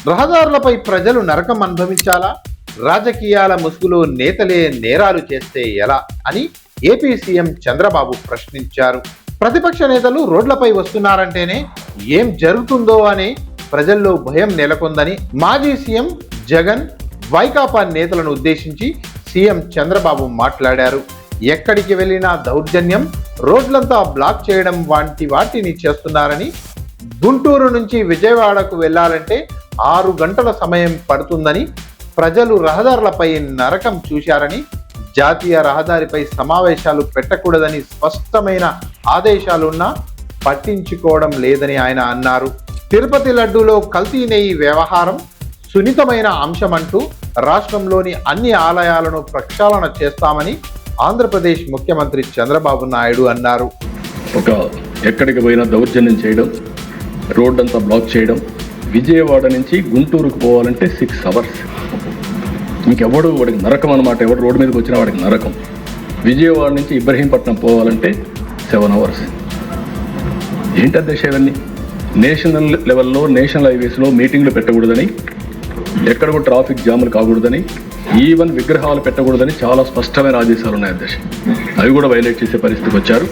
రహదారులపై ప్రజలు నరకం అనుభవించాలా? రాజకీయాల ముసుగులో నేతలే నేరాలు చేస్తే ఎలా అని ఏపీ సీఎం చంద్రబాబు ప్రశ్నించారు. ప్రతిపక్ష నేతలు రోడ్లపై వస్తున్నారంటేనే ఏం జరుగుతుందో అనే ప్రజల్లో భయం నెలకొందని మాజీ సీఎం జగన్, వైకాపా నేతలను ఉద్దేశించి సీఎం చంద్రబాబు మాట్లాడారు. ఎక్కడికి వెళ్ళినా దౌర్జన్యం, రోడ్లంతా బ్లాక్ చేయడం వంటి వాటిని చేస్తున్నారని, గుంటూరు నుంచి విజయవాడకు వెళ్లాలంటే 6 గంటల సమయం పడుతుందని, ప్రజలు రహదారులపై నరకం చూశారని, జాతీయ రహదారిపై సమావేశాలు పెట్టకూడదని స్పష్టమైన ఆదేశాలున్నా పట్టించుకోవడం లేదని ఆయన అన్నారు. తిరుపతి లడ్డూలో కల్తీ నెయ్యి వ్యవహారం సున్నితమైన అంశమంటూ రాష్ట్రంలోని అన్ని ఆలయాలను ప్రక్షాళన చేస్తామని ఆంధ్రప్రదేశ్ ముఖ్యమంత్రి చంద్రబాబు నాయుడు అన్నారు. ఎక్కడికి పోయినా దౌర్జన్యం చేయడం, రోడ్డంతా బ్లాక్ చేయడం, విజయవాడ నుంచి గుంటూరుకు పోవాలంటే 6 అవర్స్. ఇంకెవడు వాడికి నరకం అనమాట. ఎవడు రోడ్డు మీదకి వచ్చినా వాడికి నరకం. విజయవాడ నుంచి ఇబ్రహీంపట్నం పోవాలంటే 7 అవర్స్. ఏంటి అధ్యక్ష ఇవన్నీ? నేషనల్ లెవెల్లో నేషనల్ హైవేస్లో మీటింగ్లు పెట్టకూడదని, ఎక్కడ కూడా ట్రాఫిక్ జాములు కాకూడదని, ఈవెన్ విగ్రహాలు పెట్టకూడదని చాలా స్పష్టమైన ఆదేశాలు ఉన్నాయి అధ్యక్ష. అవి కూడా వైలేట్ చేసే పరిస్థితికి వచ్చారు.